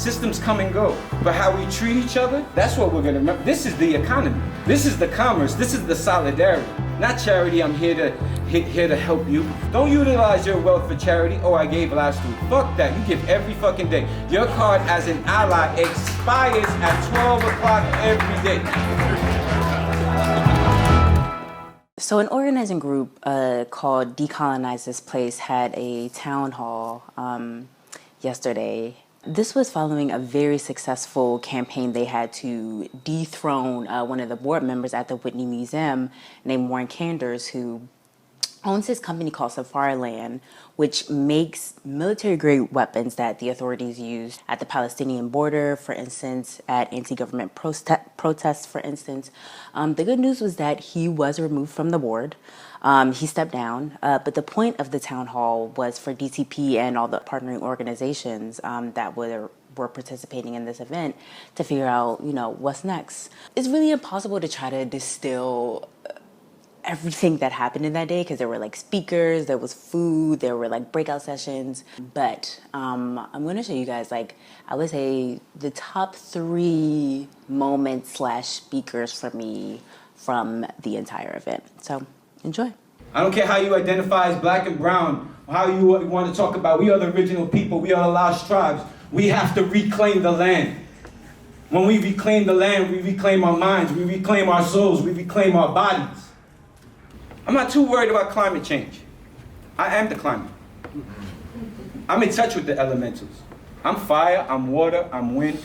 Systems come and go, but how we treat each other, that's what we're gonna remember. This is the economy. This is the commerce. This is the solidarity. Not charity, I'm here to help you. Don't utilize your wealth for charity. Oh, I gave last week. Fuck that, you give every fucking day. Your card as an ally expires at 12 o'clock every day. So an organizing group called Decolonize This Place had a town hall yesterday. This was following a very successful campaign they had to dethrone one of the board members at the Whitney Museum named Warren Kanders, who owns this company called Safariland, which makes military-grade weapons that the authorities use at the Palestinian border, for instance, at anti-government protests, for instance. The good news was that he was removed from the board. He stepped down, but the point of the town hall was for DTP and all the partnering organizations that were participating in this event to figure out, what's next. It's really impossible to try to distill everything that happened in that day, because there were speakers, there was food, there were breakout sessions. But I'm going to show you guys I would say the top 3 moments / speakers for me from the entire event. So enjoy. I don't care how you identify as black and brown, how you want to talk about we are the original people, we are the lost tribes. We have to reclaim the land. When we reclaim the land, we reclaim our minds, we reclaim our souls, we reclaim our bodies. I'm not too worried about climate change. I am the climate. I'm in touch with the elementals. I'm fire, I'm water, I'm wind.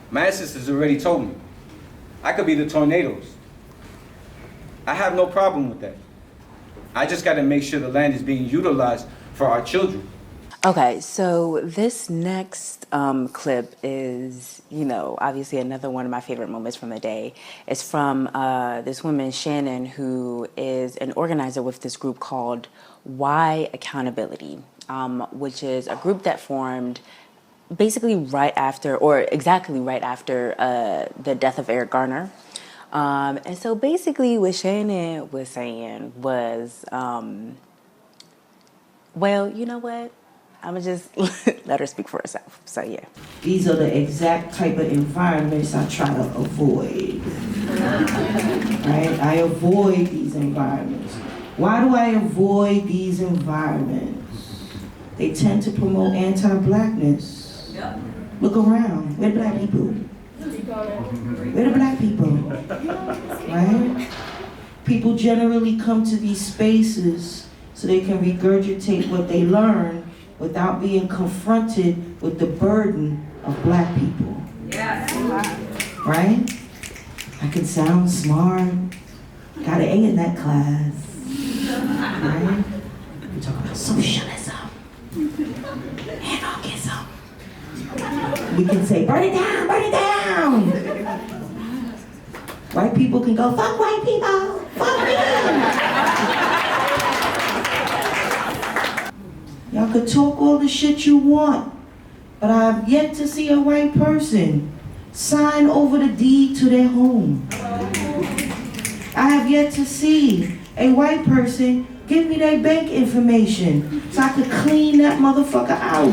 My ancestors already told me. I could be the tornadoes. I have no problem with that. I just got to make sure the land is being utilized for our children. Okay, so this next clip is, obviously another one of my favorite moments from the day. It's from this woman, Shannon, who is an organizer with this group called Why Accountability, which is a group that formed basically exactly right after the death of Eric Garner. And so basically what Shannon was saying was, well, you know what? I'm going to just let her speak for herself. So, yeah. These are the exact type of environments I try to avoid. Right? I avoid these environments. Why do I avoid these environments? They tend to promote anti-blackness. Look around. Where the black people? Where the black people? Right? People generally come to these spaces so they can regurgitate what they learn without being confronted with the burden of black people. Yes. Right? I can sound smart. Got an A in that class. Right? We talk about socialism, anarchism. We can say, burn it down, burn it down. White people can go, fuck white people, fuck them. Y'all could talk all the shit you want, but I have yet to see a white person sign over the deed to their home. I have yet to see a white person give me their bank information so I could clean that motherfucker out.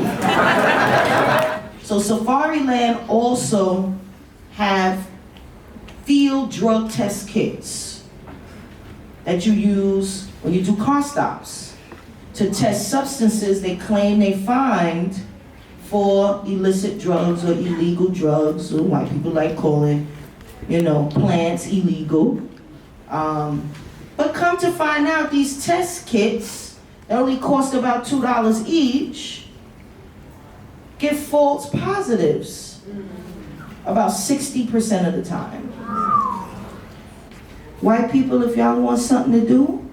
So Safariland also have field drug test kits that you use when you do car stops to test substances they claim they find for illicit drugs or illegal drugs, or white people like calling, plants illegal. But come to find out, these test kits, that only cost about $2 each, get false positives about 60% of the time. White people, if y'all want something to do,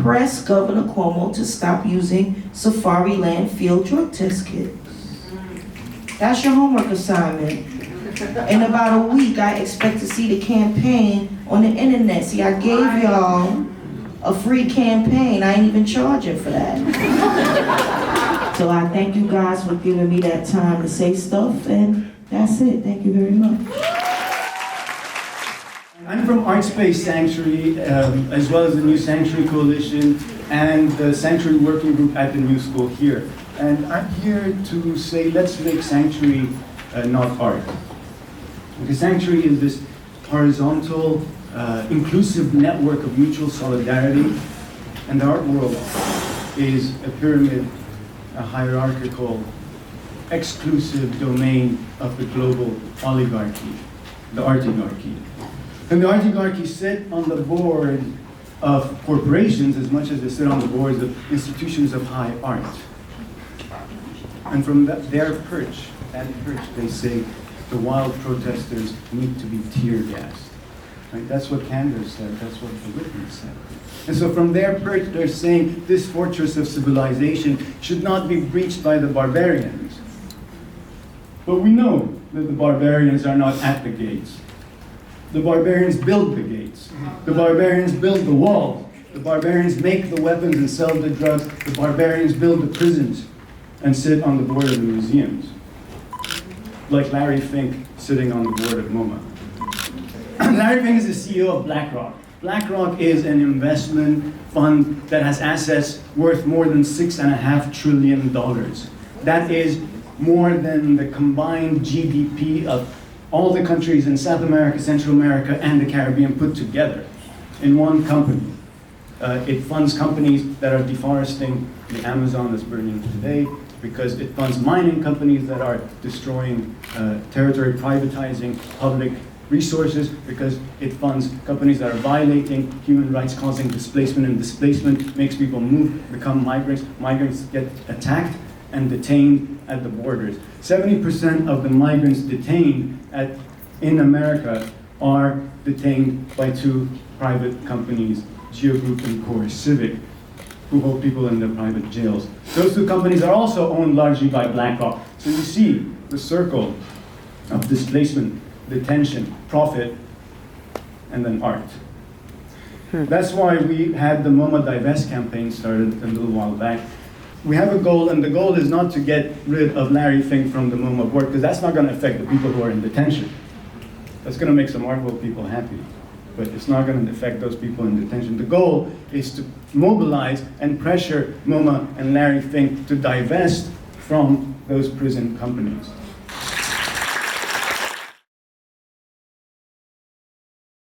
press Governor Cuomo to stop using Safariland field drug test kits. That's your homework assignment. In about a week, I expect to see the campaign on the internet. See, I gave y'all a free campaign. I ain't even charging for that. So I thank you guys for giving me that time to say stuff, and that's it. Thank you very much. I'm from Art Space Sanctuary, as well as the New Sanctuary Coalition and the Sanctuary Working Group at the New School here. And I'm here to say, let's make Sanctuary not art. Because Sanctuary is this horizontal, inclusive network of mutual solidarity, and the art world is a pyramid, a hierarchical, exclusive domain of the global oligarchy, the artigarchy. And the artigarchy sit on the board of corporations as much as they sit on the boards of institutions of high art. And from their perch, they say the wild protesters need to be tear gassed. Right? That's what Kanders said, that's what the witness said. And so from their perch, they're saying this fortress of civilization should not be breached by the barbarians. But we know that the barbarians are not at the gates. The barbarians build the gates. The barbarians build the walls. The barbarians make the weapons and sell the drugs. The barbarians build the prisons and sit on the board of the museums. Like Larry Fink sitting on the board of MoMA. Larry Fink is the CEO of BlackRock. BlackRock is an investment fund that has assets worth more than $6.5 trillion. That is more than the combined GDP of all the countries in South America, Central America, and the Caribbean put together in one company. It funds companies that are deforesting the Amazon that's burning today, because it funds mining companies that are destroying territory, privatizing public resources, because it funds companies that are violating human rights, causing displacement, and displacement makes people move, become migrants. Migrants get attacked and detained at the borders. 70% of the migrants detained in America are detained by two private companies, GeoGroup and Core Civic, who hold people in their private jails. Those two companies are also owned largely by BlackRock. So you see the circle of displacement, detention, profit, and then art. That's why we had the MoMA Divest campaign started a little while back. We have a goal, and the goal is not to get rid of Larry Fink from the MoMA board, because that's not going to affect the people who are in detention. That's going to make some art world people happy, but it's not going to affect those people in detention. The goal is to mobilize and pressure MoMA and Larry Fink to divest from those prison companies.